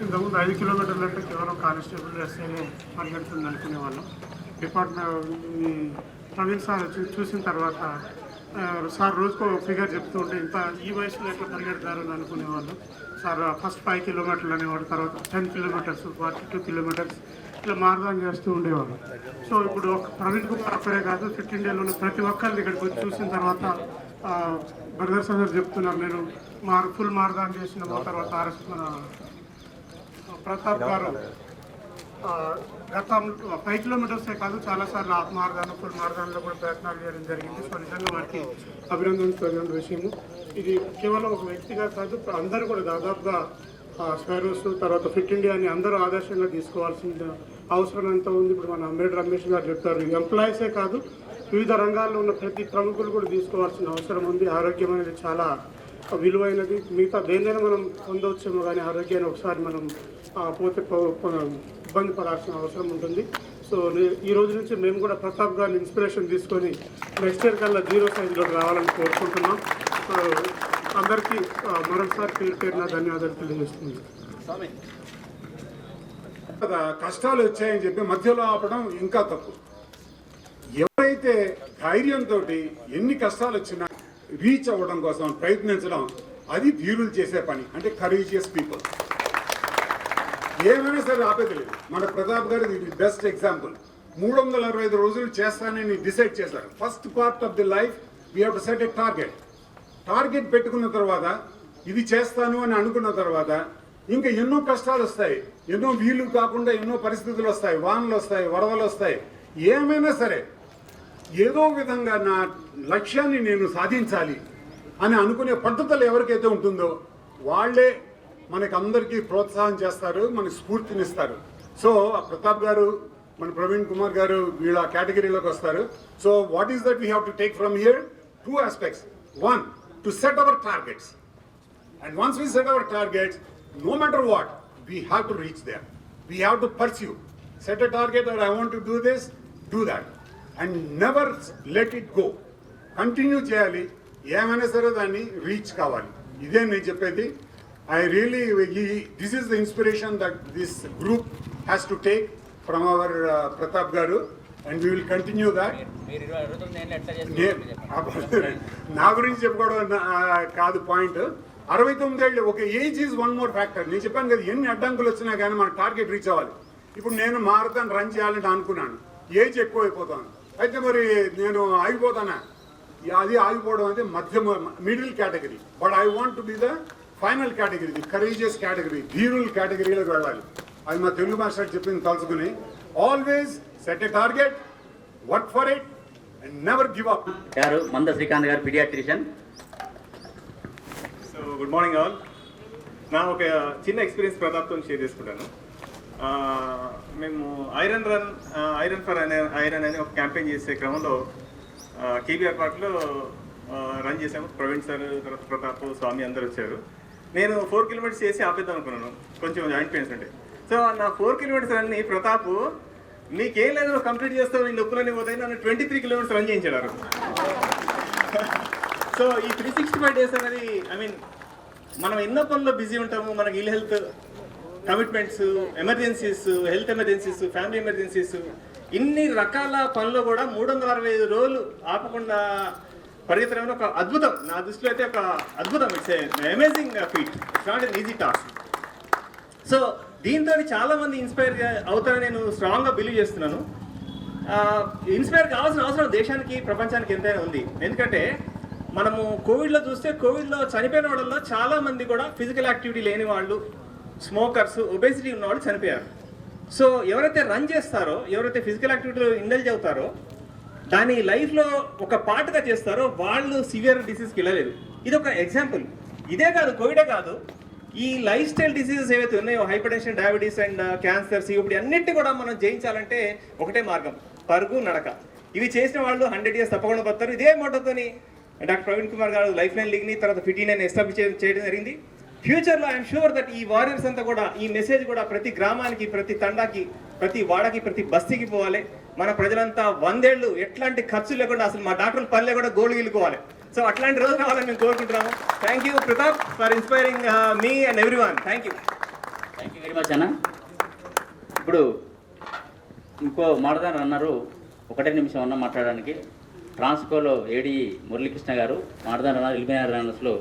ఇంతకుముందు 5 కిలోమీటర్లు అంటే కేవలం కానిస్టేబుల్ ఎస్ఐనే పరిగెడుతుంది అనుకునే వాళ్ళం. డిపార్ట్మెంట్ ప్రవీణ్ సార్ చూసిన తర్వాత సార్ రోజుకో ఫిగర్ చెప్తూ ఉంటే ఇంత ఈ వయసులో ఎట్లా పరిగెడతారు అని అనుకునేవాళ్ళు. సార్ ఫస్ట్ 5 కిలోమీటర్లు అనేవాడు, తర్వాత 10 కిలోమీటర్స్, 42 కిలోమీటర్స్ ఇట్లా మార్గాన్ని చేస్తూ ఉండేవాళ్ళు. సో ఇప్పుడు ప్రవీణ్ కుమార్ ఒక్కరే కాదు, ఫిట్ ఇండియాలో ప్రతి ఒక్కరిని ఇక్కడికి వచ్చి చూసిన తర్వాత బ్రదర్స్ అందరు చెప్తున్నారు, నేను ఫుల్ మార్గాన్ని చేసిన తర్వాత మన ప్రతాప్ గారు గత 5 కిలోమీటర్సే కాదు చాలాసార్లు హాఫ్ మార్గాన్ని ఫుల్ మార్గాల్లో కూడా ప్రయత్నాలు చేయడం జరిగింది. సో నిజంగా వారికి అభినందించదగిన విషయము. ఇది కేవలం ఒక వ్యక్తిగా కాదు, అందరూ కూడా దాదాపుగా స్పైరోస్ తర్వాత ఫిట్ ఇండియాని అందరూ ఆదర్శంగా తీసుకోవాల్సిన అవసరం ఎంత ఉంది. ఇప్పుడు మన అంబేడ్ రమేష్ గారు చెప్పారు, ఎంప్లాయీసే కాదు వివిధ రంగాల్లో ఉన్న ప్రతి ప్రముఖులు కూడా తీసుకోవాల్సిన అవసరం ఉంది. ఆరోగ్యం అనేది చాలా విలువైనది. మిగతా దేనిదైనా మనం పొందవచ్చేమో కానీ ఆరోగ్యాన్ని ఒకసారి మనం పోతే ఇబ్బంది పడాల్సిన అవసరం ఉంటుంది. సో ఈ రోజు నుంచి మేము కూడా ప్రతాప్ గారిని ఇన్స్పిరేషన్ తీసుకొని నెక్స్ట్ ఇయర్ కల్లా 0 సైజులోకి రావాలని కోరుకుంటున్నాం. సో అందరికీ మరొకసారి పేరున ధన్యవాదాలు తెలియజేస్తుంది. కష్టాలు వచ్చాయని చెప్పి మధ్యలో ఆపడం ఇంకా తప్పు. ఎవరైతే ధైర్యంతో ఎన్ని కష్టాలు వచ్చినా రీచ్ అవ్వడం కోసం ప్రయత్నించడం, అది ధీరులు చేసే పని, అంటే కరేజియస్ పీపుల్. ఏమైనా సరే ఆపేది లేదు. మన ప్రతాప్ గారు ఇది బెస్ట్ ఎగ్జాంపుల్. 365 రోజులు చేస్తానని డిసైడ్ చేశారు. First part of the life we have to set a target పెట్టుకున్న తర్వాత ఇది చేస్తాను అని అనుకున్న తర్వాత ఇంకా ఎన్నో కష్టాలు వస్తాయి, ఎన్నో వీలు కాకుండా ఎన్నో పరిస్థితులు వస్తాయి, వానలు వస్తాయి, వరదలు వస్తాయి. ఏమైనా సరే ఏదో విధంగా నా లక్ష్యాన్ని నేను సాధించాలి అని అనుకునే పద్ధతులు ఎవరికైతే ఉంటుందో వాళ్ళే మనకి అందరికీ ప్రోత్సాహం చేస్తారు, మనకి స్ఫూర్తినిస్తారు. సో ప్రతాప్ గారు, మన ప్రవీణ్ కుమార్ గారు వీళ్ళ కేటగిరీలోకి వస్తారు. So what is that we have to take from here? 2 aspects. 1, to set our targets. And once we set our targets, no matter what, we have to reach there. We have to pursue. Set a target that I want to do this, do that. And never let it go. Continue చేయాలి, ఏమైనా సరే దాన్ని reach కావాలి. ఇదే నేను చెప్పేది. I really, this is the inspiration that this group has to take from our Pratap Garu, and we will continue that. నా గురించి చెప్పుకోవడం కాదు పాయింట్. 69 ఏళ్ళు, ఒక age is one more factor. నేను చెప్పాను కదా, ఎన్ని అడ్డంకులు వచ్చినా కానీ మన టార్గెట్ రీచ్ అవ్వాలి. ఇప్పుడు నేను మారథాన్ రన్ చేయాలంటే అనుకున్నాను, ఏజ్ ఎక్కువ అయిపోతాను, అయితే మరి నేను ఆగిపోతానా? అది ఆగిపోవడం అంటే middle category. But I want to be the final category, the courageous category, ధీరుల కేటగిరీలోకి వెళ్ళాలి. అది మా తెలుగు మాస్టర్ చెప్పింది తలుచుకుని, always set a target, work for it and never give up. గారు మంద శ్రీకాంత్ గారు, pediatrician. So good morning all. నా ఒక చిన్న ఎక్స్పీరియన్స్ ప్రతాప్తో షేర్ చేసుకుంటాను. మేము ఐరన్ ఫర్ ఐరన్ అని ఒక క్యాంపెయిన్ చేసే క్రమంలో కేబీఆర్ పార్క్లో రన్ చేసాము. ప్రవీణ్ సార్, తర్వాత ప్రతాప్, స్వామి అందరు వచ్చారు. నేను 4 కిలోమీటర్స్ చేసి ఆపేద్దాం అనుకున్నాను, కొంచెం జాయింట్ పెయిన్స్ అంటే. సో నా 4 కిలోమీటర్స్ రన్ని ప్రతాప్, నీకేం లేదు నువ్వు కంప్లీట్ చేస్తావు, నీ నొప్పులన్నీ పోతాయి, నన్ను 23 కిలోమీటర్స్ రన్ చేయించారు. సో ఈ 365 డేస్ అనేది, ఐ మీన్ మనం ఎన్నో పనుల్లో బిజీ ఉంటాము. మనకి ill health commitments, emergencies, health emergencies, family emergencies, ఇన్ని రకాల పనులు కూడా 365 రోజులు ఆపకుండా పరిగెత్తడం ఒక అద్భుతం. నా దృష్టిలో అయితే ఒక అద్భుతం. It's amazing feet. It's not an easy task. So దీంతో చాలా మంది ఇన్స్పైర్ అవుతారని నేను స్ట్రాంగ్గా బిలీవ్ చేస్తున్నాను. ఇన్స్పైర్ కావాల్సిన అవసరం దేశానికి, ప్రపంచానికి ఎంతైనా ఉంది. ఎందుకంటే మనము కోవిడ్లో చూస్తే, కోవిడ్లో చనిపోయిన వాళ్ళలో చాలా మంది కూడా ఫిజికల్ యాక్టివిటీ లేని వాళ్ళు, స్మోకర్స్, ఒబేసిటీ ఉన్నవాళ్ళు చనిపోయారు. సో ఎవరైతే రన్ చేస్తారో, ఎవరైతే ఫిజికల్ యాక్టివిటీలో ఇండల్జ్ అవుతారో, దాని లైఫ్లో ఒక పార్ట్గా చేస్తారో వాళ్ళు సివియర్ డిసీజ్కి వెళ్ళలేదు. ఇది ఒక ఎగ్జాంపుల్. ఇదే కాదు, కోవిడే కాదు, ఈ లైఫ్ స్టైల్ డిసీజెస్ ఏవైతే ఉన్నాయో, hyper tension, diabetes and cancer, COPD అన్నింటినీ కూడా మనం జయించాలంటే ఒకటే మార్గం, పరుగు, నడక. ఇవి చేసిన వాళ్ళు 100 years తప్పకుండా బతారు. ఇదే మోటోతోని డాక్టర్ ప్రవీణ్ కుమార్ గారు లైఫ్ లైన్ లీగ్ని, తర్వాత ఫిట్ ఇండియాని ఎస్టాబ్లిష్ చేయడం జరిగింది. ఫ్యూచర్లో ఐఎమ్ షూర్ దట్ ఈ వారియర్స్ అంతా కూడా, ఈ మెసేజ్ కూడా ప్రతి గ్రామానికి, ప్రతి తండాకి, ప్రతి వాడకి, ప్రతి బస్తీకి పోవాలి. మన ప్రజలంతా 100 ఏళ్ళు ఎట్లాంటి ఖర్చు లేకుండా, అసలు మా డాక్టర్ల పని లేకుండా గోల్డ్ గిలుకోవాలి. సో అట్లాంటి రోజు రావాలని మేము కోరుకుంటున్నాము. Thank you Pratap for inspiring me and every one. Thank you. Thank you very much అన్న. ఇప్పుడు ఇంకో మాట్లాడారు అన్నారు, ఒకటే నిమిషం అన్న మాట్లాడడానికి. ట్రాన్స్కోలో ఏడి మురళీకృష్ణ గారు మాట్లాడారు అన్నారు, ఎల్బీఆర్ రన్నర్స్లో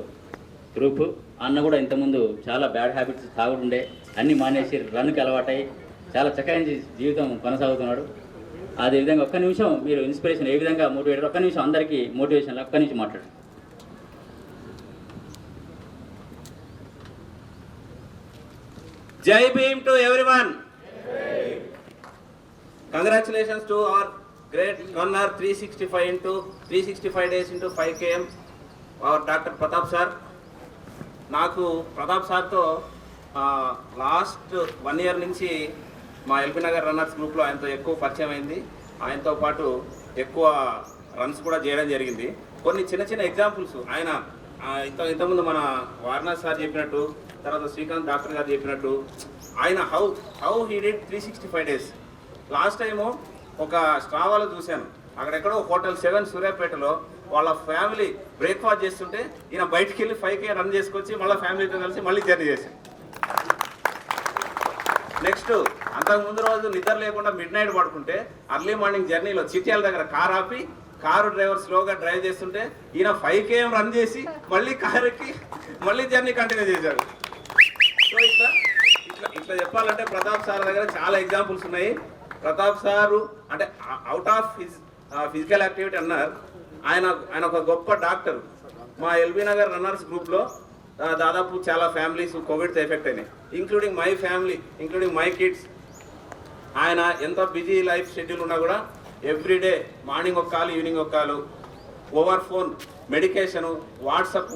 గ్రూప్. అన్న కూడా ఇంతకుముందు చాలా బ్యాడ్ హ్యాబిట్స్ తాగుతుండే, అన్నీ మానేసి రన్కి అలవాటై చాలా చక్కగా జీవితం కొనసాగుతున్నాడు. అదేవిధంగా ఒక్క నిమిషం మీరు ఇన్స్పిరేషన్ ఏ విధంగా మోటివేటర్, ఒక్క నిమిషం అందరికీ మోటివేషన్, ఒక్క నిమిషం మాట్లాడు. Jai Bhim to everyone. Congratulations to our great runner 365 days into 5 km, our Dr. Pratap sir. నాకు ప్రతాప్ సార్తో లాస్ట్ 1 year నుంచి మా ఎల్బీ నగర్ రన్నర్స్ గ్రూప్లో ఆయనతో ఎక్కువ పరిచయం అయింది. ఆయనతో పాటు ఎక్కువ రన్స్ కూడా చేయడం జరిగింది. కొన్ని చిన్న చిన్న ఎగ్జాంపుల్స్ ఆయన ఇంతకుముందు మన వారణాసి సార్ చెప్పినట్టు, తర్వాత శ్రీకాంత్ డాక్టర్ గారు చెప్పినట్టు, ఆయన how he did 365 days. Last time ఒక స్ట్రావాలో చూశాను, అక్కడెక్కడో హోటల్ 7 సూర్యాపేటలో వాళ్ళ ఫ్యామిలీ బ్రేక్ఫాస్ట్ చేస్తుంటే ఈయన బయటికి వెళ్ళి 5K రన్ చేసుకొచ్చి మళ్ళీ ఫ్యామిలీతో కలిసి మళ్ళీ జర్నీ చేశాను. నెక్స్ట్ అంతకుముందు రోజు నిద్ర లేకుండా మిడ్ నైట్ పడుకుంటే అర్లీ మార్నింగ్ జర్నీలో చిట్యాల దగ్గర కార్ ఆపి కారు డ్రైవర్ స్లోగా డ్రైవ్ చేస్తుంటే ఈయన 5K రన్ చేసి మళ్ళీ కారు ఎక్కి మళ్ళీ జర్నీ కంటిన్యూ చేశాడు. సో ఇట్లా చెప్పాలంటే ప్రతాప్ సార్ దగ్గర చాలా ఎగ్జాంపుల్స్ ఉన్నాయి. ప్రతాప్ సారు అంటే out of his physical activity అన్నారు, ఆయన ఒక గొప్ప డాక్టర్. మా ఎల్బీ నగర్ రన్నర్స్ గ్రూప్లో దాదాపు చాలా ఫ్యామిలీస్ కోవిడ్తో ఎఫెక్ట్ అయినాయి, including my family, including my kids. ఆయన ఎంత బిజీ లైఫ్ షెడ్యూల్ ఉన్నా కూడా ఎవ్రీడే మార్నింగ్ ఒక కాల్, ఈవినింగ్ ఒక కాలు, over phone medication, WhatsApp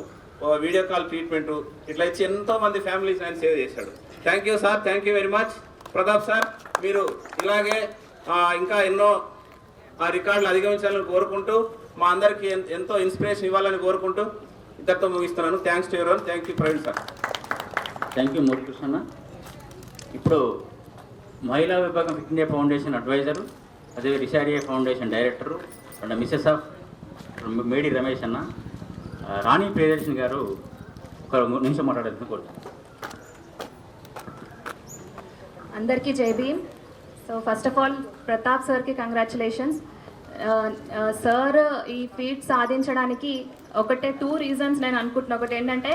video call treatment, ఇట్లా ఇచ్చి ఎంతోమంది ఫ్యామిలీస్ ఆయన సేవ్ చేశాడు. Thank you sir, thank you very much. Pratap sir, మీరు ఇలాగే ఇంకా ఎన్నో రికార్డులు అధిగమించాలని కోరుకుంటూ మా అందరికీ ఎంతో ఇన్స్పిరేషన్ ఇవ్వాలని కోరుకుంటూ ఇద్దరితో ముగిస్తున్నాను. Thanks to everyone. Thank you Praveen sir. Thank you Muralikrishna. ఇప్పుడు మహిళా విభాగం ఫిట్ ఇండియా ఫౌండేషన్ అడ్వైజరు, అదే Rishariya Foundation director and Mrs of Medi Ramesh అన్న, రాణి ప్రియదర్శిని గారు ఒక నిమిషం మాట్లాడేందుకు కోరుతున్నాను. అందరికీ Jai Bhim. So first of all Pratap సార్కి కంగ్రాచులేషన్స్. సార్ ఈ ఫీట్ సాధించడానికి ఒకటే 2 reasons నేను అనుకుంటున్నా. ఒకటి ఏంటంటే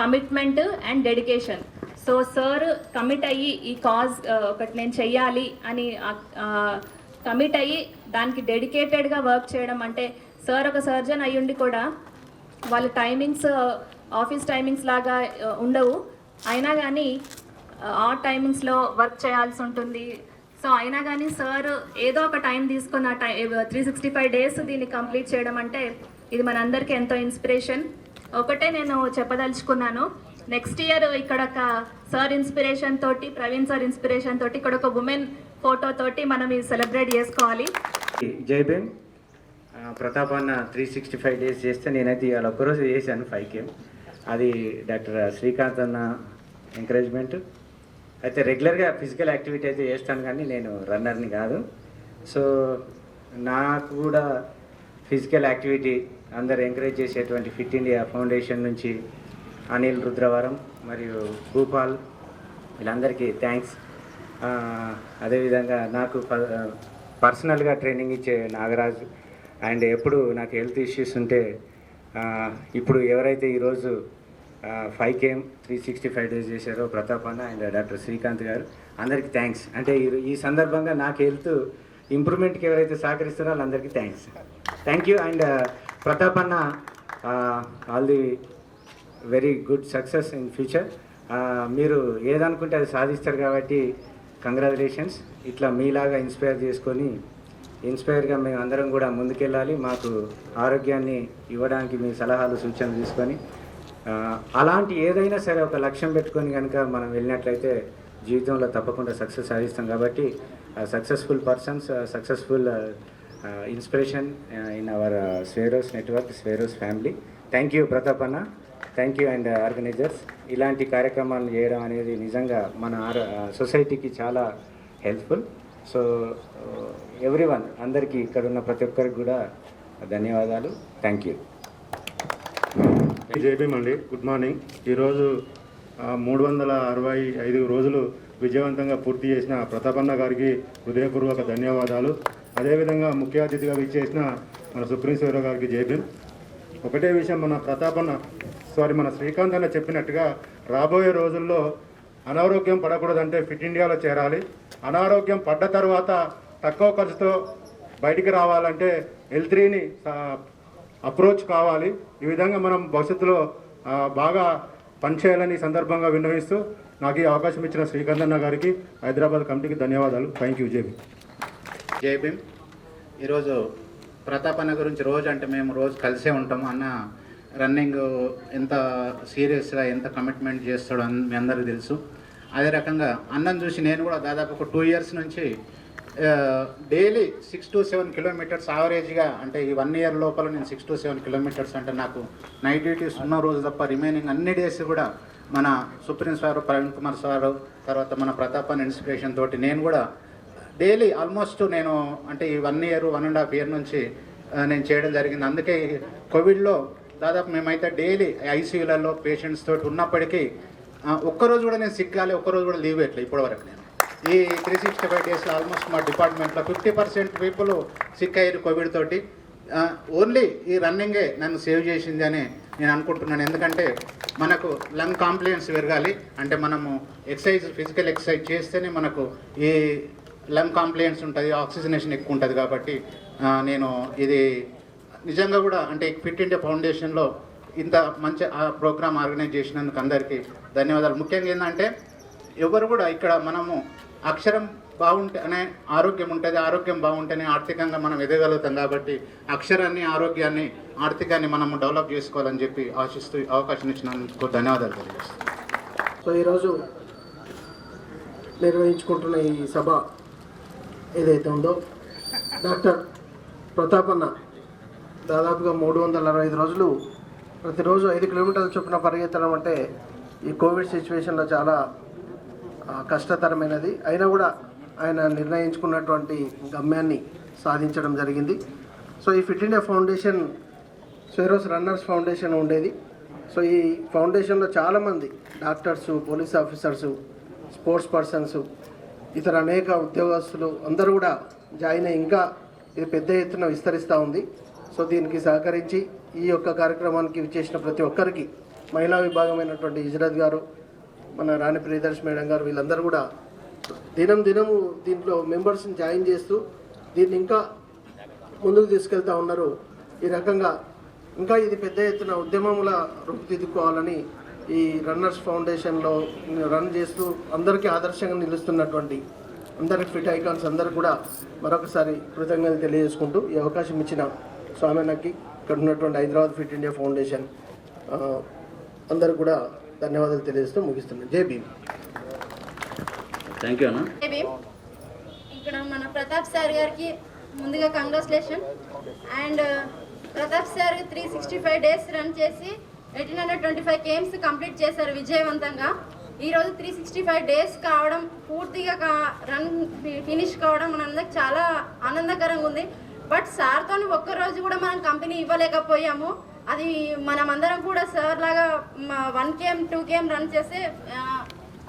commitment and dedication. So sir commit అయ్యి ఈ కాజ్ ఒకటి నేను చెయ్యాలి అని కమిట్ అయ్యి దానికి డెడికేటెడ్గా వర్క్ చేయడం. అంటే సార్ ఒక సర్జన్ అయ్యుండి కూడా వాళ్ళ టైమింగ్స్ ఆఫీస్ టైమింగ్స్ లాగా ఉండవు, అయినా కానీ ఆ టైమింగ్స్లో వర్క్ చేయాల్సి ఉంటుంది. సో అయినా కానీ సార్ ఏదో ఒక టైం తీసుకున్న 365 days దీన్ని కంప్లీట్ చేయడం అంటే ఇది మనందరికీ ఎంతో ఇన్స్పిరేషన్. ఒకటే నేను చెప్పదలుచుకున్నాను, నెక్స్ట్ ఇయర్ ఇక్కడ ఒక సార్ ఇన్స్పిరేషన్ తోటి, ప్రవీణ్ సార్ ఇన్స్పిరేషన్ తోటి ఇక్కడ ఒక ఉమెన్ ఫోటో తోటి మనం ఇది సెలబ్రేట్ చేసుకోవాలి. జై భీమ్. ప్రతాప్ అన్న 365 days చేస్తే నేనైతే ఇవాళ ఒక్కరోజు చేశాను 5K. అది డాక్టర్ శ్రీకాంత్ అన్న ఎంకరేజ్మెంట్. అయితే రెగ్యులర్గా ఫిజికల్ యాక్టివిటీ అయితే చేస్తాను, కానీ నేను రన్నర్ని కాదు. సో నాకు కూడా ఫిజికల్ యాక్టివిటీ అందరు ఎంకరేజ్ చేసేటువంటి ఫిట్ ఇండియా ఫౌండేషన్ నుంచి అనిల్ రుద్రవరం మరియు భూపాల్ వీళ్ళందరికీ థ్యాంక్స్. అదేవిధంగా నాకు పర్సనల్గా ట్రైనింగ్ ఇచ్చే నాగరాజు అండ్ ఎప్పుడు నాకు హెల్త్ ఇష్యూస్ ఉంటే ఇప్పుడు ఎవరైతే ఈరోజు 5K 365 days చేశారో ప్రతాప్ అన్న అండ్ డాక్టర్ శ్రీకాంత్ గారు, అందరికీ థ్యాంక్స్. అంటే ఈ సందర్భంగా నాకు హెల్త్ ఇంప్రూవ్మెంట్కి ఎవరైతే సహకరిస్తున్నారో వాళ్ళందరికీ థ్యాంక్ యూ. అండ్ ప్రతాప్ అన్న all the very good success in future. మీరు ఏదనుకుంటే అది సాధిస్తారు కాబట్టి కంగ్రాచులేషన్స్. ఇట్లా మీలాగా ఇన్స్పైర్గా మేము అందరం కూడా ముందుకెళ్ళాలి. మాకు ఆరోగ్యాన్ని ఇవ్వడానికి మీ సలహాలు సూచనలు తీసుకొని అలాంటి ఏదైనా సరే ఒక లక్ష్యం పెట్టుకొని కనుక మనం వెళ్ళినట్లయితే జీవితంలో తప్పకుండా సక్సెస్ సాధిస్తాం. కాబట్టి successful persons, successful inspiration in our Swaeroes network, Swaeroes family. Thank you Pratap అన్న, థ్యాంక్ యూ అండ్ ఆర్గనైజర్స్. ఇలాంటి కార్యక్రమాలు చేయడం అనేది నిజంగా మన సొసైటీకి చాలా హెల్ప్ఫుల్. సో ఎవ్రీవన్, అందరికీ ఇక్కడ ఉన్న ప్రతి ఒక్కరికి కూడా ధన్యవాదాలు. Thank you. జై భీమ్ అండి. Good morning. ఈరోజు 365 రోజులు విజయవంతంగా పూర్తి చేసిన ప్రతాపన్న గారికి హృదయపూర్వక ధన్యవాదాలు. అదేవిధంగా ముఖ్య అతిథిగా విచ్చేసిన మన సుప్రీం సేవరావు గారికి జైభీం. ఒకటే విషయం, మన శ్రీకాంత్ అన్న చెప్పినట్టుగా రాబోయే రోజుల్లో అనారోగ్యం పడకూడదంటే ఫిట్ ఇండియాలో చేరాలి. అనారోగ్యం పడ్డ తర్వాత తక్కువ ఖర్చుతో బయటికి రావాలంటే L3ని అప్రోచ్ కావాలి. ఈ విధంగా మనం భవిష్యత్తులో బాగా పనిచేయాలని సందర్భంగా విన్నవిస్తూ నాకు ఈ అవకాశం ఇచ్చిన శ్రీకాంత్ అన్న గారికి హైదరాబాద్ కమిటీకి ధన్యవాదాలు. Thank you. జై భీమ్. ఈరోజు ప్రతాప్ అన్న గురించి రోజు అంటే మేము రోజు కలిసే ఉంటాము. అన్న రన్నింగ్ ఎంత సీరియస్గా ఎంత కమిట్మెంట్ చేస్తాడో మీ అందరికీ తెలుసు. అదే రకంగా అన్నను చూసి నేను కూడా దాదాపు ఒక 2 years నుంచి డైలీ 6 to 7 kilometers యావరేజ్గా, అంటే ఈ 1 year లోపల నేను 6 to 7 kilometers, అంటే నాకు నైట్ డ్యూటీస్ ఉన్న రోజు తప్ప రిమైనింగ్ అన్ని డేస్ కూడా మన supreme sir, Praveen Kumar sir, తర్వాత మన ప్రతాప్ అన్న ఇన్స్పిరేషన్ తోటి నేను కూడా డైలీ ఆల్మోస్ట్ నేను అంటే ఈ 1 year 1.5 year నుంచి నేను చేయడం జరిగింది. అందుకే కోవిడ్లో దాదాపు మేమైతే డైలీ ఐసీయూలలో పేషెంట్స్ తోటి ఉన్నప్పటికీ ఒక్కరోజు కూడా నేను సిక్ కాలే, ఒక్కరోజు కూడా లీవ్ పెట్టలే ఇప్పటివరకు. నేను ఈ 365 డేస్లో ఆల్మోస్ట్ మా డిపార్ట్మెంట్లో 50% పీపుల్ సిక్ అయ్యారు కోవిడ్ తోటి. ఓన్లీ ఈ రన్నింగే నన్ను సేవ్ చేసింది అని నేను అనుకుంటున్నాను. ఎందుకంటే మనకు లంగ్ కాంప్లియన్స్ పెరగాలి అంటే మనము ఫిజికల్ ఎక్సర్సైజ్ చేస్తేనే మనకు ఈ లంగ్ కాంప్లియన్స్ ఉంటుంది, ఆక్సిజనేషన్ ఎక్కువ ఉంటుంది. కాబట్టి నేను ఇది నిజంగా కూడా అంటే ఫిట్ ఇండియా ఫౌండేషన్లో ఇంత మంచి ప్రోగ్రామ్ ఆర్గనైజ్ చేసినందుకు అందరికీ ధన్యవాదాలు. ముఖ్యంగా ఏంటంటే ఎవరు కూడా ఇక్కడ మనము అక్షరం బాగుంటేనే ఆరోగ్యం ఉంటుంది, ఆరోగ్యం బాగుంటేనే ఆర్థికంగా మనం ఎదగలుగుతాం. కాబట్టి అక్షరాన్ని, ఆరోగ్యాన్ని, ఆర్థికాన్ని మనము డెవలప్ చేసుకోవాలని చెప్పి ఆశిస్తూ అవకాశం ఇచ్చినందుకు ధన్యవాదాలు తెలియజేస్తాను. సో ఈరోజు నిర్వహించుకుంటున్న ఈ సభ ఏదైతే ఉందో, డాక్టర్ ప్రతాప్ అన్న దాదాపుగా 365 రోజులు ప్రతిరోజు 5 kilometers చొప్పున పరిగెత్తడం అంటే ఈ కోవిడ్ సిచ్యువేషన్లో చాలా కష్టతరమైనది. అయినా కూడా ఆయన నిర్ణయించుకున్నటువంటి గమ్యాన్ని సాధించడం జరిగింది. సో ఈ fit India foundation Swaeroes runners foundation ఉండేది. సో ఈ ఫౌండేషన్లో చాలామంది doctors, police officers, sports persons, ఇతర అనేక ఉద్యోగస్తులు అందరూ కూడా జాయిన్ అయ్యి ఇంకా ఇది పెద్ద ఎత్తున విస్తరిస్తూ ఉంది. సో దీనికి సహకరించి ఈ యొక్క కార్యక్రమానికి విచ్చేసిన ప్రతి ఒక్కరికి, మహిళా విభాగమైనటువంటి ఇజ్రత్ గారు, మన రాణి ప్రియదర్శి మేడం గారు, వీళ్ళందరూ కూడా దినము దీంట్లో మెంబర్స్ని జాయిన్ చేస్తూ దీన్ని ఇంకా ముందుకు తీసుకెళ్తూ ఉన్నారు. ఈ రకంగా ఇంకా ఇది పెద్ద ఎత్తున ఉద్యమముల రూపుదిద్దుకోవాలని ఈ రన్నర్స్ ఫౌండేషన్లో రన్ చేస్తూ అందరికీ ఆదర్శంగా నిలుస్తున్నటువంటి అందరికి ఫిట్ ఐకాన్స్ అందరూ కూడా మరొకసారి కృతజ్ఞతలు తెలియజేసుకుంటూ ఈ అవకాశం ఇచ్చిన స్వామినకి, ఇక్కడ ఉన్నటువంటి హైదరాబాద్ ఫిట్ ఇండియా ఫౌండేషన్ అందరూ కూడా ధన్యవాదాలు తెలియజేస్తూ ముగిస్తున్నాను. జై భీమ్. థ్యాంక్ యూ అన్న. జై భీమ్. ఇక్కడ మన ప్రతాప్ సార్ గారికి ముందుగా congratulation. And Pratap sir 365 days run చేసి 1825 kms కంప్లీట్ చేశారు విజయవంతంగా. ఈరోజు 365 days కావడం, పూర్తిగా రన్ ఫినిష్ కావడం మనందరికి చాలా ఆనందకరంగా ఉంది. బట్ సార్తో ఒక్కరోజు కూడా మనం కంపెనీ ఇవ్వలేకపోయాము. అది మనమందరం కూడా సార్ లాగా 1 km 2 km రన్ చేస్తే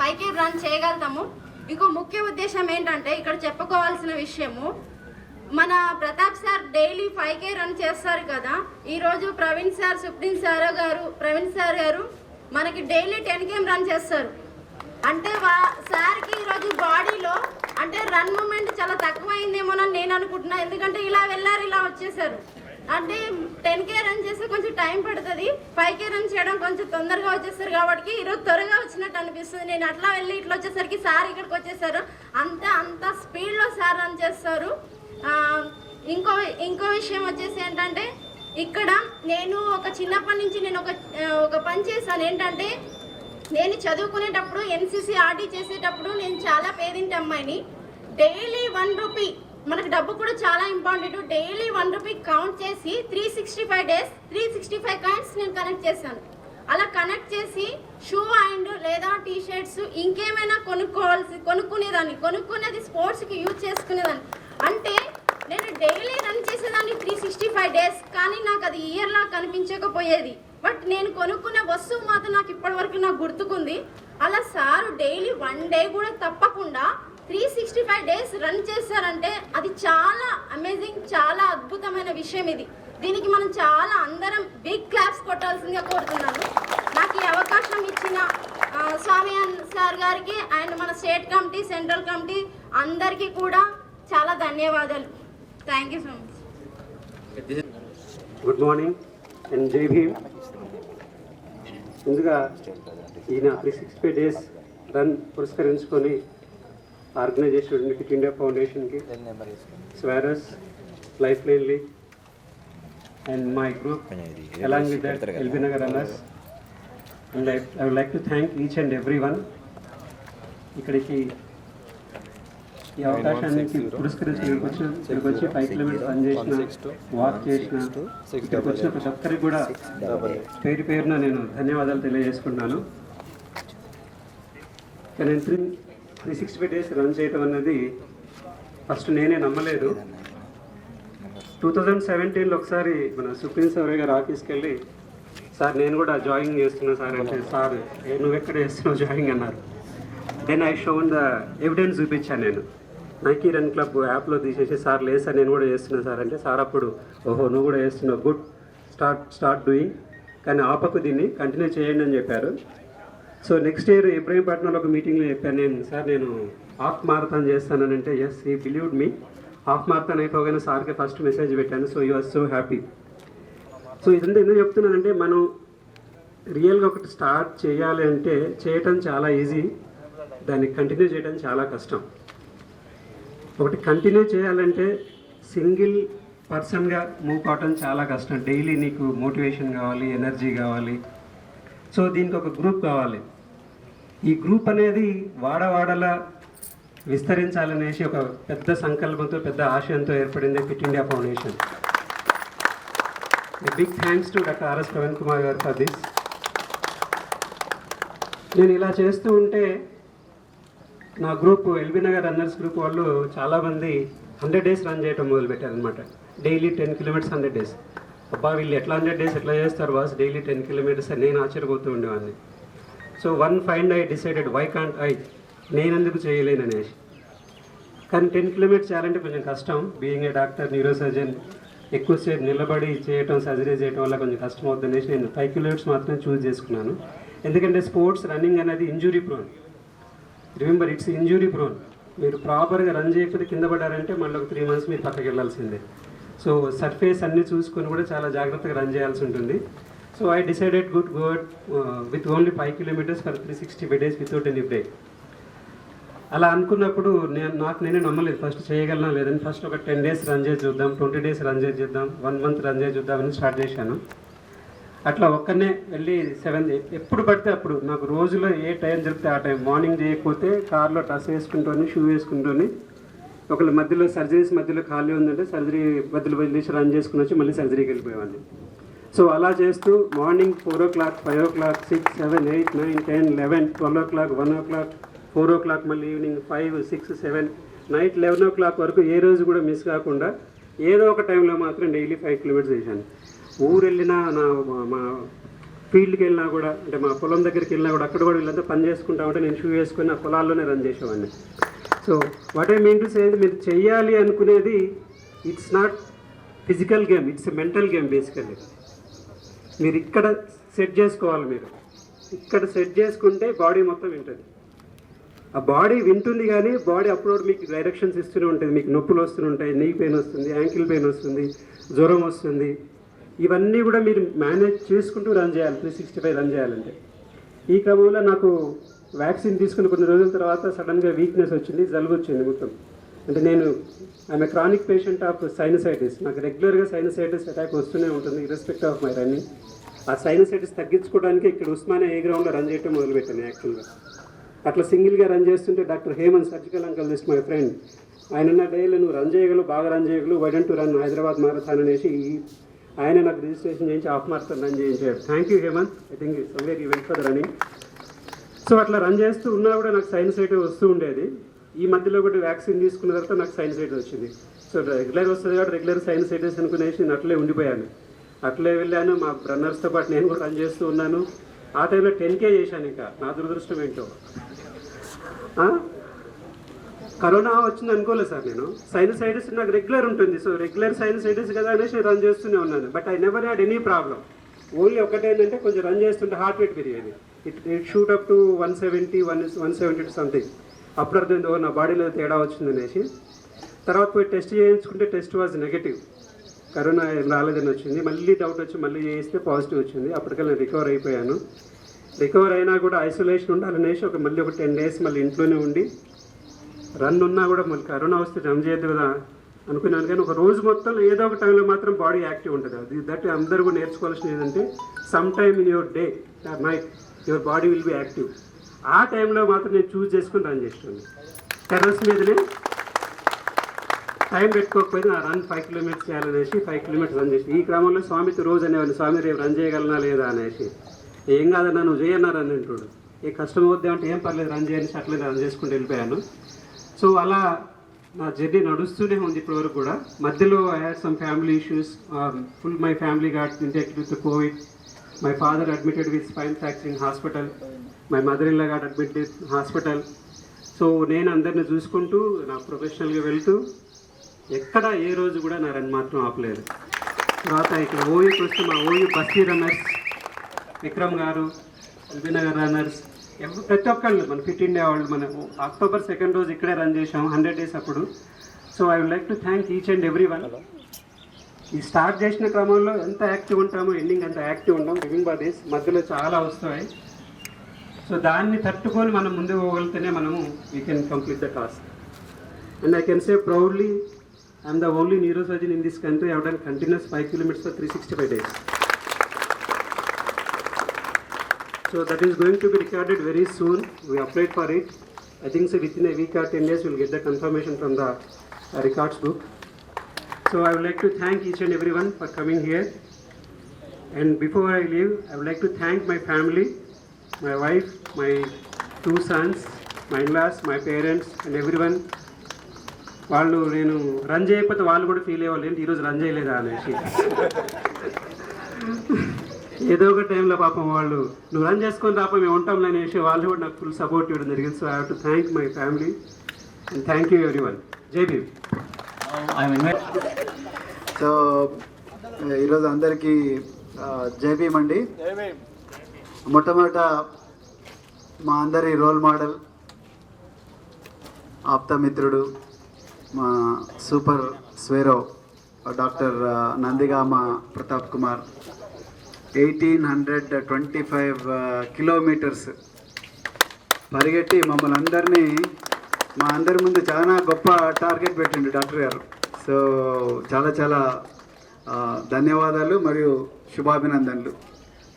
5 km రన్ చేయగలుగుతాము. ఇంకో ముఖ్య ఉద్దేశం ఏంటంటే ఇక్కడ చెప్పుకోవాల్సిన విషయము, మన Pratap sir daily 5 km run చేస్తారు కదా. ఈరోజు ప్రవీణ్ సార్ గారు మనకి డైలీ 10 km రన్ చేస్తారు. అంటే సార్కి ఈరోజు బాడీలో అంటే రన్ మూమెంట్ చాలా తక్కువైందేమోనని నేను అనుకుంటున్నా. ఎందుకంటే ఇలా వెళ్ళారు, ఇలా వచ్చేసారు. అంటే 10 km రన్ చేస్తే కొంచెం టైం పడుతుంది, 5 km రన్ చేయడం కొంచెం తొందరగా వచ్చేస్తారు. కాబట్టి ఈరోజు త్వరగా వచ్చినట్టు అనిపిస్తుంది. నేను అట్లా వెళ్ళి ఇట్లా వచ్చేసరికి సార్ ఇక్కడికి వచ్చేసారు. అంత స్పీడ్లో సార్ రన్ చేస్తారు. ఇంకో విషయం వచ్చేసి ఏంటంటే, ఇక్కడ నేను ఒక చిన్నప్పటి నుంచి నేను ఒక పని చేశాను. ఏంటంటే నేను చదువుకునేటప్పుడు ఎన్సీసీ ఆర్డీ చేసేటప్పుడు నేను చాలా పేదింటి అమ్మాయిని. డైలీ 1 rupee, మనకు డబ్బు కూడా చాలా ఇంపార్టెంట్. డైలీ 1 rupee కౌంట్ చేసి 365 days 365 coins నేను కనెక్ట్ చేశాను. అలా కనెక్ట్ చేసి షూ అండ్ లేదా టీ షర్ట్స్ ఇంకేమైనా కొనుక్కునేది స్పోర్ట్స్కి యూజ్ చేసుకునేదాన్ని. అంటే నేను డైలీ రన్ చేసేదాన్ని 365 days, కానీ నాకు అది ఇయర్లా కనిపించకపోయేది. బట్ నేను కొనుక్కున్న వస్తువు మాత్రం నాకు ఇప్పటివరకు నాకు గుర్తుకుంది. అలా సారు డైలీ 1 డే కూడా తప్పకుండా 365 డేస్ రన్ చేశారంటే అది చాలా అమేజింగ్, చాలా అద్భుతమైన విషయం ఇది. దీనికి మనం చాలా అందరం బిగ్ క్లాప్స్ కొట్టాల్సిందిగా కోరుతున్నాను. నాకు ఈ అవకాశం ఇచ్చిన స్వామియాన్ సార్ గారికి అండ్ మన స్టేట్ కమిటీ, సెంట్రల్ కమిటీ అందరికీ కూడా చాలా ధన్యవాదాలు. Thank you so much. Good morning and Jai Bhim. ముందుగా ఈయన 365 డేస్ రన్ పురస్కరించుకొని ఆర్గనైజ్ చేసినటువంటి ఫిట్ ఇండియా ఫౌండేషన్కి, స్వారస్, life line league and my group along with that LB Nagar runners, and I would like to thank each and everyone ఇక్కడికి ఈ అవకాశాన్ని పురస్కరించి ఇక్కడికి వచ్చి 5 కిలోమీటర్స్ రన్ చేసిన, వాక్ చేసిన, ఇక్కడికి వచ్చిన ప్రతి ఒక్కరికి కూడా పేరు పేరున నేను ధన్యవాదాలు తెలియజేసుకుంటున్నాను. నేను 365 డేస్ రన్ చేయడం అన్నది ఫస్ట్ నేనే నమ్మలేదు. 2017లో ఒకసారి మన సుప్రీం సౌరయ్య గారు ఆఫీస్కి వెళ్ళి, సార్ నేను కూడా జాగింగ్ చేస్తున్నా సార్ అంటే, సార్ నువ్వు ఎక్కడ చేస్తున్నావు జాగింగ్ అన్నారు. Then I shown the evidence చూపించాను. నేను నైకీ రన్ క్లబ్ యాప్లో తీసేసి, సార్ లేదు సార్ నేను కూడా చేస్తున్నా సార్ అంటే, సార్ అప్పుడు ఓహో నువ్వు కూడా చేస్తున్నావు, గుడ్, స్టార్ట్ డూయింగ్, కానీ ఆపకు దీన్ని కంటిన్యూ చేయండి అని చెప్పారు. సో నెక్స్ట్ ఇయర్ ఇబ్రహీంపట్నంలో ఒక మీటింగ్లో చెప్పాను నేను, సార్ నేను హాఫ్ మారథాన్ చేస్తానంటే, as he believed me. Half marathon అయిపోగానే సార్కి ఫస్ట్ మెసేజ్ పెట్టాను. So you are so happy. So ఇదంతా ఎందుకు చెప్తున్నానంటే, మనం రియల్గా ఒకటి స్టార్ట్ చేయాలి అంటే చేయటం చాలా ఈజీ, దాన్ని కంటిన్యూ చేయడం చాలా కష్టం. ఒకటి కంటిన్యూ చేయాలంటే సింగిల్ పర్సన్గా మూవ్ కావటం చాలా కష్టం. డైలీ నీకు మోటివేషన్ కావాలి, ఎనర్జీ కావాలి. సో దీనికి ఒక గ్రూప్ కావాలి. ఈ గ్రూప్ అనేది వాడవాడలా విస్తరించాలనేసి ఒక పెద్ద సంకల్పంతో, పెద్ద ఆశయంతో ఏర్పడింది fit India foundation. Big thanks to doctor RS Praveen Kumar గారు ఫర్ దిస్. నేను ఇలా చేస్తూ ఉంటే నా group LB Nagar runners group వాళ్ళు చాలామంది 100 డేస్ రన్ చేయడం మొదలుపెట్టారనమాట. Daily 10 kilometres 100 days. అబ్బా వీళ్ళు ఎట్లా 100 డేస్ ఎట్లా చేస్తారు బాస్, డైలీ 10 కిలోమీటర్స్ అని నేను ఆశ్చర్యపోతూ ఉండేవాడిని. So one find I decided why can't I, నేనెందుకు చేయలేను అనేసి. కానీ 10 కిలోమీటర్స్ చేయాలంటే కొంచెం కష్టం. Being a doctor, neuro surgeon, ఎక్కువసేపు నిలబడి చేయటం, సర్జరీ చేయడం వల్ల కొంచెం కష్టం అవుతుంది అనేసి నేను 5 కిలోమీటర్స్ మాత్రమే చూస్ చేసుకున్నాను. ఎందుకంటే స్పోర్ట్స్ రన్నింగ్ అనేది injury prone. Remember it's injury prone. మీరు ప్రాపర్గా రన్ చేయకపోతే కింద పడ్డారంటే మళ్ళీ ఒక 3 months మీరు పక్కకి వెళ్ళాల్సిందే. సో సర్ఫేస్ అన్నీ చూసుకొని కూడా చాలా జాగ్రత్తగా రన్ చేయాల్సి ఉంటుంది. So I decided good goad with only 5 kilometres for 365 days without any break. అలా అనుకున్నప్పుడు నేనే నమ్మలేదు ఫస్ట్ చేయగలనా లేదని. ఫస్ట్ ఒక 10 డేస్ రన్ చేసి చూద్దాం, 20 డేస్ రన్ చేసి చూద్దాం, 1 month రన్ చేసి చూద్దామని స్టార్ట్ చేశాను. అట్లా ఒక్కనే వెళ్ళి 7 ఎప్పుడు పడితే అప్పుడు, నాకు రోజులో ఏ టైం దొరికితే ఆ టైం, మార్నింగ్ చేయకపోతే కార్లో డ్రెస్ వేసుకుంటూని, షూ వేసుకుంటూని, ఒకళ్ళు మధ్యలో సర్జరీస్ మధ్యలో ఖాళీ ఉందంటే సర్జరీ మధ్యలో వెళ్ళేసి రన్ చేసుకుని వచ్చి మళ్ళీ సర్జరీకి వెళ్ళిపోయేవాడిని. సో అలా చేస్తూ morning 4 o'clock, 5 o'clock, 6, 7, 8, 9, 10, 11, 12 o'clock, 1 o'clock, 4 o'clock, మళ్ళీ ఈవినింగ్ 5, 6, 7, నైట్ 11 o'clock వరకు ఏ రోజు కూడా మిస్ కాకుండా ఏదో ఒక టైంలో మాత్రం డైలీ 5 కిలోమీటర్స్ చేశాను. ఊరు వెళ్ళినా, మా ఫీల్డ్కి వెళ్ళినా కూడా, అంటే మా పొలం దగ్గరికి వెళ్ళినా కూడా, అక్కడ కూడా వీళ్ళంతా పని చేసుకుంటా ఉంటే నేను షూ వేసుకొని ఆ పొలాల్లోనే రన్ చేసేవాడిని. So what I mean to say, మీరు చెయ్యాలి అనుకునేది it's not physical game, it's a mental game basically. మీరు ఇక్కడ సెట్ చేసుకోవాలి. మీరు ఇక్కడ సెట్ చేసుకుంటే బాడీ మొత్తం వింటుంది. ఆ బాడీ వింటుంది కానీ బాడీ అప్పుడు మీకు డైరెక్షన్స్ ఇస్తూనే ఉంటుంది. మీకు నొప్పులు వస్తూనే ఉంటాయి, నీ పెయిన్ వస్తుంది, యాంకిల్ పెయిన్ వస్తుంది, జ్వరం వస్తుంది. ఇవన్నీ కూడా మీరు మేనేజ్ చేసుకుంటూ రన్ చేయాలి. 365 రన్ చేయాలంటే. ఈ క్రమంలో నాకు వ్యాక్సిన్ తీసుకున్న కొన్ని రోజుల తర్వాత సడన్గా వీక్నెస్ వచ్చింది, జలుబు వచ్చింది మొత్తం. అంటే నేను I'm a chronic patient of sinusitis. నాకు రెగ్యులర్గా సైనసైటిస్ అటాక్ వస్తూనే ఉంటుంది ఇర్రెస్పెక్ట్ ఆఫ్ మై రన్నింగ్. ఆ సైనసైటిస్ తగ్గించుకోవడానికి ఇక్కడ ఉస్మానియా ఏ గ్రౌండ్లో రన్ చేయడం మొదలుపెట్టాను యాక్చువల్గా. అట్లా సింగిల్గా రన్ చేస్తుంటే doctor Hemanth, surgical uncle my friend, ఆయన డైలీ నువ్వు రన్ చేయగలవు, బాగా రన్ చేయగలవు, why don't run Hyderabad marathon అనేసి ఆయన నాకు రిజిస్ట్రేషన్ చేయించి హాఫ్ మారథాన్ రన్ చేయించాడు. Thank you Hemanth. I think somewhere you went for the running. So అట్లా రన్ చేస్తూ ఉన్నా కూడా నాకు సైనసైటిస్ వస్తూ ఉండేది. ఈ మధ్యలో ఒకటి వ్యాక్సిన్ తీసుకున్న తర్వాత నాకు సైనసైటిస్ వచ్చింది. సో రెగ్యులర్ వస్తుంది కాబట్టి రెగ్యులర్ సైనసైటిస్ అనుకునేసి నేను అట్లే ఉండిపోయాను. అట్లే వెళ్ళాను. మా రన్నర్స్తో పాటు నేను కూడా రన్ చేస్తూ ఉన్నాను. ఆ టైంలో 10K చేశాను. ఇంకా నా దురదృష్టం ఏంటో కరోనా వచ్చింది అనుకోలేదు సార్. నేను సైనసైటిస్ నాకు రెగ్యులర్ ఉంటుంది. సో రెగ్యులర్ సైనసైటిస్ కదా అనేసి రన్ చేస్తూనే ఉన్నాను. But I never had any problem. Only ఒకటేంటంటే కొంచెం రన్ చేస్తుంటే హార్ట్ రేట్ పెరిగేది. It shoot up to 170, 170 something. అప్పుడు అర్థమైంది నా బాడీలో తేడా వచ్చింది అనేసి. తర్వాత పోయి టెస్ట్ చేయించుకుంటే టెస్ట్ వాజ్ నెగటివ్, కరోనా రాలేదని వచ్చింది. మళ్ళీ డౌట్ వచ్చి మళ్ళీ చేయిస్తే పాజిటివ్ వచ్చింది. అప్పటికల్లా రికవర్ అయిపోయాను. రికవర్ అయినా కూడా ఐసోలేషన్ ఉండాలనేసి మళ్ళీ ఒక 10 days మళ్ళీ ఇంట్లోనే ఉండి రన్ ఉన్నా కూడా మళ్ళీ కరోనా వస్తే రన్ చేయద్దు కదా అనుకున్నాను. కానీ ఒక రోజు మొత్తం ఏదో ఒక టైంలో మాత్రం బాడీ యాక్టివ్ ఉంటుంది. అది దట్ అందరూ కూడా నేర్చుకోవాల్సింది ఏంటంటే some time in your day night your body will be active. ఆ టైంలో మాత్రం నేను చూస్ చేసుకుని రన్ చేస్తున్నాను. టెర్రస్ మీదనే టైం పెట్టుకోకపోతే నా రన్ 5 kilometers చేయాలనేసి 5 kilometers రన్ చేసి ఈ క్రమంలో స్వామితో రోజు అనేవాడిని, స్వామి రేపు రన్ చేయగలనా లేదా అనేసి. ఏం కాదన్నా నువ్వు చేయన్నారు అని అంటాడు. ఏ కష్టం అవుద్ది అంటే ఏం పర్లేదు రన్ చేయని అట్లే రన్ చేసుకుంటూ వెళ్ళిపోయాను. సో అలా నా జర్నీ నడుస్తూనే ఉంది ఇప్పటివరకు కూడా. మధ్యలో I had some family issues. Full my family got infected with Covid. My father admitted with spine fracture in hospital. My mother in law got admitted hospital. So నేను అందరిని చూసుకుంటూ నా ప్రొఫెషనల్గా వెళ్తూ ఎక్కడ ఏ రోజు కూడా నా రన్ మాత్రం ఆపలేదు. తర్వాత ఇక్కడ ఓయూకి వస్తే మా ఓయూ బస్తీ రన్నర్స్ విక్రమ్ గారు, ఎల్బీ నగర్ రన్నర్స్ ప్రతి ఒక్కళ్ళు మన ఫిట్ ఇండియా వాళ్ళు మన October 2nd రోజు ఇక్కడే రన్ చేసాం 100 days అప్పుడు. So I would like to thank each and every one. ఈ స్టార్ట్ చేసిన క్రమంలో ఎంత యాక్టివ్ ఉంటామో ఎండింగ్ అంత యాక్టివ్ ఉంటాం. రిమెంబర్ దిస్, మధ్యలో చాలా వస్తాయి. సో దాన్ని తట్టుకొని మనం ముందుకు పోగలితేనే మనము we can complete the task. And I can say proudly I'm the only neurosurgeon in this country. I have done continuous 5 kilometers for 365 days. So that is going to be recorded very soon. We applied for it. I think so within a week or 10 days we'll get the confirmation from the records book. So I would like to thank each and everyone for coming here. And before I leave, I would like to thank my family, my wife, my 2 sons, my in-laws, my parents and everyone. వాళ్ళు నేను run చేయకపోతే వాళ్ళు కూడా feel అయ్యేవాళ్ళు ఏంటి ఈరోజు run చేయలేదా అనేసి. ఏదో ఒక టైంలో పాపం వాళ్ళు నువ్వు రన్ చేసుకొని రాప మేము ఉంటాం అనేసి వాళ్ళు కూడా నాకు ఫుల్ సపోర్ట్ ఇవ్వడం జరిగింది. So I have to thank my family and thank you every one. జై భీమ్. సో ఈరోజు అందరికీ జై భీమ్ అండి. మొట్టమొదట మా అందరి రోల్ మోడల్, ఆప్తమిత్రుడు, మా super Swaero doctor Nandigama Pratap Kumar 1825 kilometers పరిగెట్టి మమ్మల్ని అందరినీ మా అందరి ముందు చాలా గొప్ప టార్గెట్ పెట్టిండు డాక్టర్ గారు. సో చాలా చాలా ధన్యవాదాలు మరియు శుభాభినందనలు.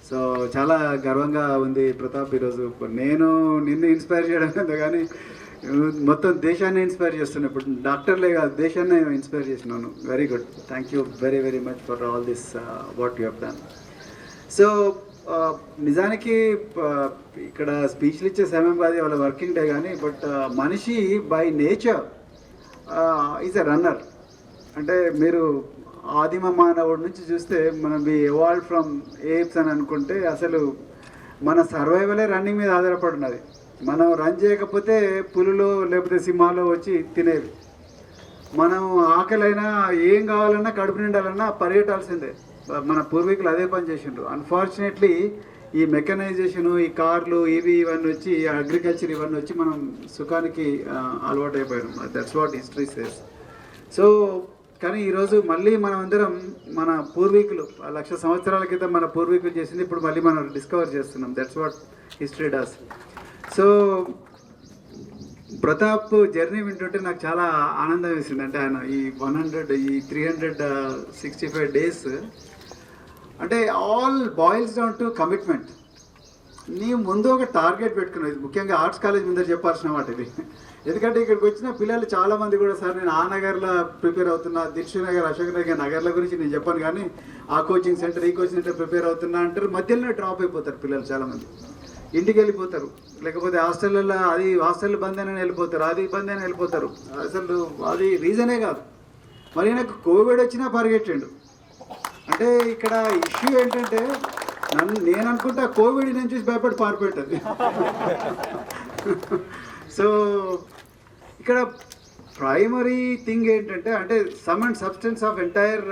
సో చాలా గర్వంగా ఉంది ప్రతాప్. ఈరోజు నేను నిన్ను ఇన్స్పైర్ చేయడం కదా కానీ మొత్తం దేశాన్ని ఇన్స్పైర్ చేస్తున్నాను. ఇప్పుడు డాక్టర్లే కాదు దేశాన్ని ఇన్స్పైర్ చేసినాను. Very good. Thank you very very much for all this what you have done. So నిజానికి ఇక్కడ స్పీచ్లు ఇచ్చే సమయం కాదు, వాళ్ళ వర్కింగ్ డే కానీ, బట్ మనిషి by nature is a runner. అంటే మీరు ఆదిమ మానవుడి నుంచి చూస్తే మనం వి ఎవాల్వ్ ఫ్రమ్ ఏప్స్ అని అనుకుంటే అసలు మన సర్వైవలే రన్నింగ్ మీద ఆధారపడినది. మనం రన్ చేయకపోతే పులులు లేకపోతే సింహాలు వచ్చి తినేవి. మనం ఆకలైనా ఏం కావాలన్నా కడుపు నిండాలన్నా పరిగెట్టాల్సిందే. మన పూర్వీకులు అదే పని చేసిండ్రు. అన్ఫార్చునేట్లీ ఈ మెకనైజేషను, ఈ కార్లు, ఇవన్నీ వచ్చి అగ్రికల్చర్ ఇవన్నీ వచ్చి మనం సుఖానికి అలవాటు అయిపోయాం. That's what history says. So కానీ ఈరోజు మళ్ళీ మనం అందరం మన పూర్వీకులు 1,00,000 సంవత్సరాల క్రితం మన పూర్వీకులు చేసింది ఇప్పుడు మళ్ళీ మనం డిస్కవర్ చేస్తున్నాం. That's what history does. So Pratap journey వింటుంటే నాకు చాలా ఆనందం వేసింది. అంటే ఆయన ఈ 365 days అంటే all boils down to commitment. నీ ముందు ఒక టార్గెట్ పెట్టుకున్నది, ముఖ్యంగా ఆర్ట్స్ కాలేజ్ ముందర చెప్పాల్సిన మాట ఇది. ఎందుకంటే ఇక్కడికి వచ్చిన పిల్లలు చాలామంది కూడా సార్ నేను ఆ నగర్లో ప్రిపేర్ అవుతున్నా, దిల్షుక్ నగర్, అశోక్ నగర్ నగర్ల గురించి నేను చెప్పాను కానీ ఆ కోచింగ్ సెంటర్ ఈ కోచింగ్ సెంటర్ ప్రిపేర్ అవుతున్నా అంటారు. మధ్యలోనే డ్రాప్ అయిపోతారు పిల్లలు చాలామంది. ఇంటికి వెళ్ళిపోతారు, లేకపోతే హాస్టల్లో అది హాస్టల్ బంద్ అని వెళ్ళిపోతారు, అది బంద్ అని వెళ్ళిపోతారు. అసలు అది రీజనే కాదు. మరి నాకు కోవిడ్ వచ్చినా పరిగెట్టిండు. అంటే ఇక్కడ ఇష్యూ ఏంటంటే నేను అనుకుంటా కోవిడ్ నేను చూసి భయపడి పారిపోయింది. సో ఇక్కడ ప్రైమరీ థింగ్ ఏంటంటే అంటే some and substance of entire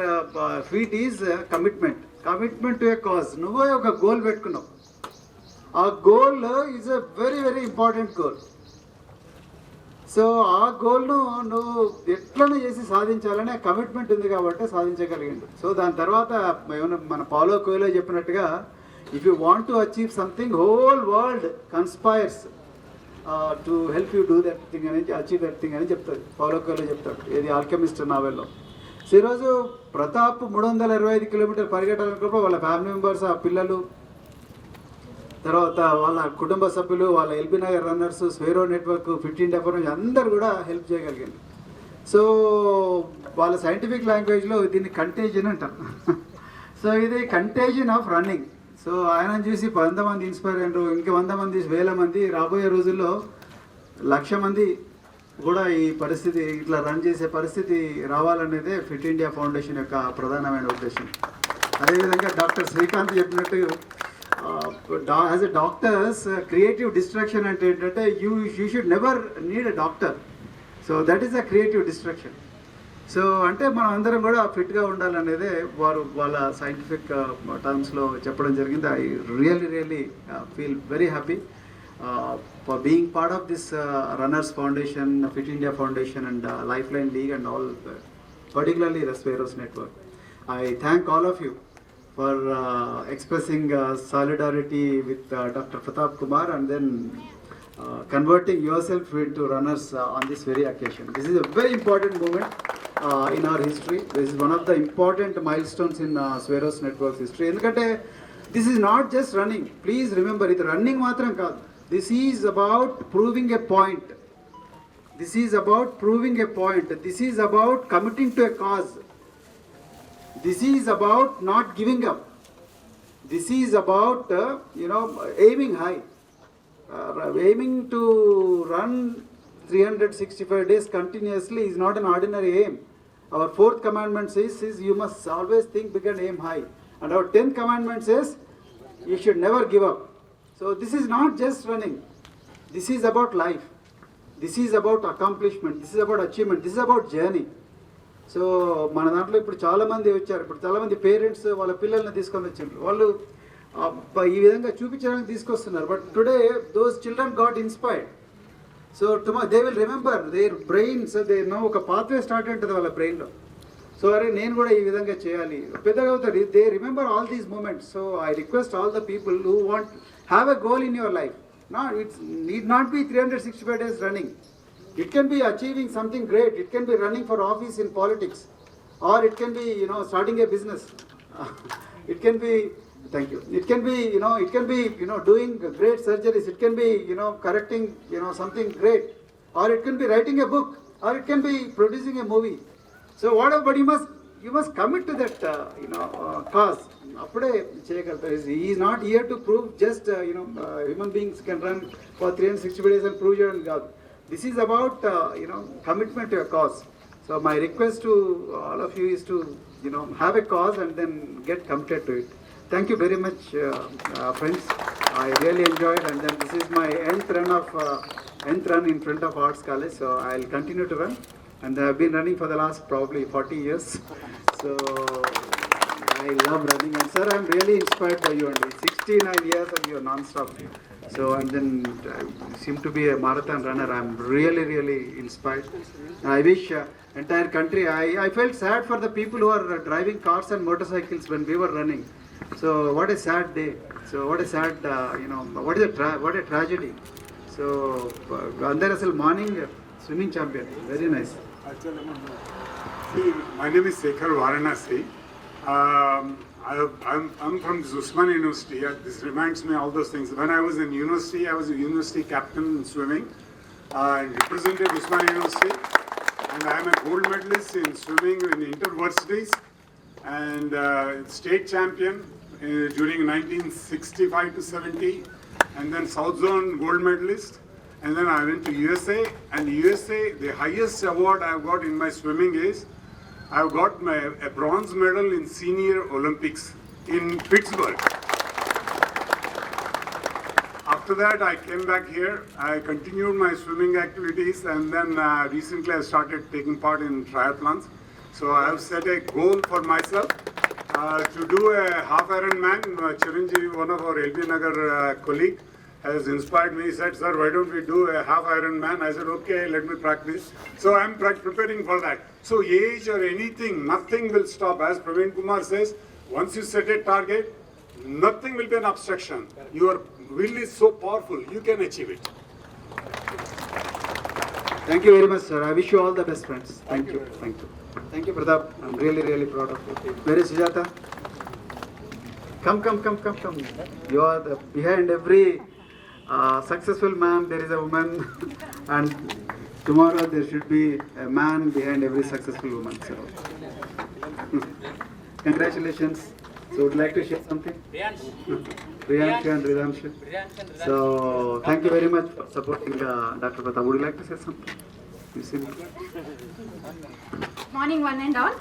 feet is commitment to A cause. నువ్వే ఒక గోల్ పెట్టుకున్నావు. ఆ goal is a very very important goal. So ఆ గోల్ను నువ్వు ఎట్లనే చేసి సాధించాలనే కమిట్మెంట్ ఉంది కాబట్టి సాధించగలిగిండు. సో దాని తర్వాత ఏమన్నా మన పాలో కోయిలో చెప్పినట్టుగా if you want to achieve something whole world conspires to help you do that thing అని అచీవ్ దట్ థింగ్ అని చెప్తాడు పాలో కోయిలో చెప్తాడు ఏది ఆల్కెమిస్ట్ నావెల్లో. సో ఈరోజు ప్రతాప్ 325 కిలోమీటర్లు పరిగెట్టాలనుకున్నప్పుడు వాళ్ళ ఫ్యామిలీ మెంబర్స్ ఆ పిల్లలు తర్వాత వాళ్ళ కుటుంబ సభ్యులు వాళ్ళ LB Nagar runners Swaero network 15 differ నుంచి అందరు కూడా హెల్ప్ చేయగలిగారు. సో వాళ్ళ సైంటిఫిక్ లాంగ్వేజ్లో దీన్ని కంటేజియన్ అంటారు. సో ఇది కంటేజియన్ ఆఫ్ రన్నింగ్. సో ఆయన చూసి 100 మంది ఇన్స్పైర్ అయ్యారు, ఇంకా 100 మంది 1000 మంది రాబోయే రోజుల్లో 1,00,000 మంది కూడా ఈ పరిస్థితి ఇట్లా రన్ చేసే పరిస్థితి రావాలనేదే ఫిట్ ఇండియా ఫౌండేషన్ యొక్క ప్రధానమైన ఉద్దేశం. అదేవిధంగా డాక్టర్ శ్రీకాంత్ చెప్పినట్టు as a doctors creative distraction అంటే ఏంటంటే you should never need a doctor. So that is a creative distraction. So అంటే మనం అందరం కూడా ఫిట్గా ఉండాలనేదే వారు వాళ్ళ సైంటిఫిక్ టర్మ్స్లో చెప్పడం జరిగింది. I really feel very happy for being part of this Runners Foundation, Fit India Foundation and Lifeline League and all, particularly the Speros Network. I thank all of you for expressing solidarity with Dr. Pratap Kumar and then converting yourself into runners on this very occasion. This is a very important moment in our history. This is one of the important milestones in Speros Network's history. Endukante this is not just running. Please remember, it running matram kaadu. This is about proving a point. This is about proving a point. This is about committing to a cause. This is about not giving up. This is about, aiming high. Aiming to run 365 days continuously is not an ordinary aim. Our 4th commandment says you must always think big and aim high. And our 10th commandment says you should never give up. So this is not just running. This is about life. This is about accomplishment. This is about achievement. This is about journey. So మన దాంట్లో ఇప్పుడు చాలామంది వచ్చారు. ఇప్పుడు చాలామంది parents వాళ్ళ పిల్లల్ని తీసుకొని వచ్చారు. వాళ్ళు ఈ విధంగా చూపించడానికి తీసుకొస్తున్నారు. But today those children got inspired. So they will remember their brains ఒక పాత్వే స్టార్ట్ ఉంటుంది వాళ్ళ బ్రెయిన్లో. సో అరే నేను కూడా ఈ విధంగా చేయాలి, పెద్దగా అవుతారు. They remember all these moments. So I request all the people who want have a goal in your life. It need not be 365 days running. It can be achieving something great. It can be running for office in politics, or it can be starting a business. It can be, thank you. It can be doing great surgeries. It can be correcting something great, or it can be writing a book, or it can be producing a movie. So whatever, but you must commit to that cause. అప్పుడే చేయగలుగుతారు. He is not here to prove just human beings can run for 365 days and prove చేయడం కాదు. This is about commitment to a cause. So my request to all of you is to have a cause and then get committed to it. Thank you very much, friends. I really enjoyed, and then this is my nth run in front of Arts College. So I'll continue to run, and I've been running for the last probably 40 years. So I love running, and sir, I'm really inspired by you. And 69 years and you're non-stop. So and then you seem to be a marathon runner. I'm really inspired. I wish entire country. I felt sad for the people who are driving cars and motorcycles when we were running. So what a sad day. So what a sad what a tragedy. So Andar asal morning swimming champion. Very nice. My name is Sekhar Varanasi. I'm from Usmania University. This reminds me of all those things. When I was in university, I was a university captain in swimming and represented Usmania University. And I am a gold medalist in swimming in intervarsities and state champion during 1965 to 70, and then South Zone gold medalist. And then I went to USA, and USA, the highest award I've got in my swimming is I've got a bronze medal in Senior Olympics in Pittsburgh. After that, I came back here. I continued my swimming activities, and then recently I started taking part in triathlons. So I have set a goal for myself to do a half Ironman. Chiranjeevi, one of our LB Nagar colleague, has inspired me. He said, "Sir, why don't we do a half Ironman?" I said, "Okay, let me practice." So I'm preparing for that. So age or anything, nothing will stop. As Praveen Kumar says, once you set a target, nothing will be an obstruction. Your will is so powerful, you can achieve it. Thank you very much, sir. I wish you all the best, friends. Thank you. Thank you. Thank you, Pratap. I'm really, really proud of you. Where is Sujata? Come. You are behind every successful man, there is a woman. And tomorrow there should be a man behind every successful woman. So, congratulations. So, would you like to share something? Priyanshu and Ridhanshu. So, thank you very much for supporting Dr. Pratap. Would you like to say something? You see me? Morning, one and all.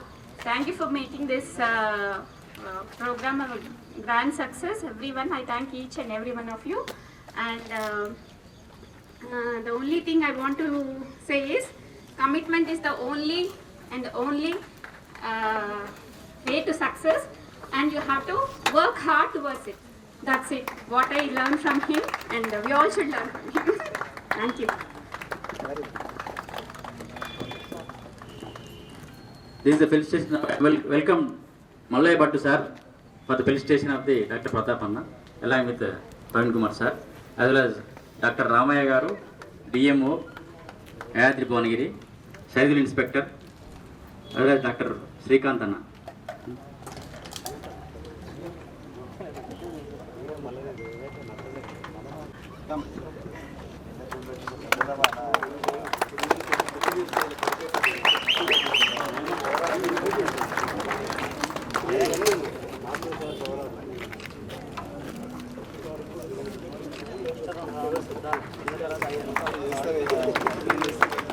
Thank you for making this program a grand success. Everyone, I thank each and every one of you. And the only thing I want to say is, commitment is the only way to success, and you have to work hard towards it. That's it. What I learned from him, and we all should learn from him. Thank you. This is the felicitation. Welcome Mallaya Bhattu sir for the felicitation of the Dr. Pratap Anna, along with Praveen Kumar sir, as well as Dr. Ramaya Garu, DMO, Ayadri Bhuvanagiri, Schedule Inspector, as well as Dr. Srikanth Anna.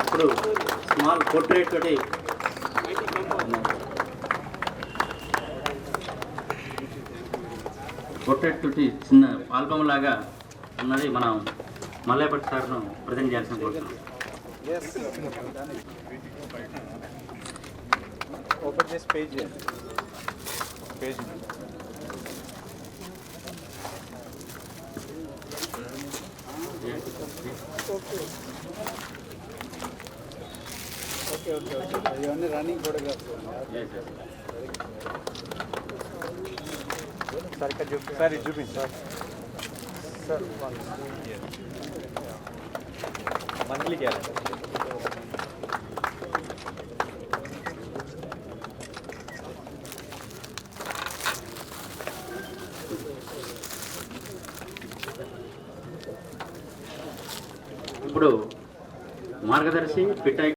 ఇప్పుడు small portrait తోటి చిన్న album లాగా ఉన్నది మనం Mallayya Bhatt సార్ను present చేయాల్సిన కోరుతున్నాం. Open చేసి page Okay. ఇవన్నీ రన్నింగ్ ఫోటోగ్రాఫ్స్. సార్ ఇది చూపించండి సార్. Monthly guarantee. ఇప్పుడు మార్గదర్శి ఫిట్ ఐ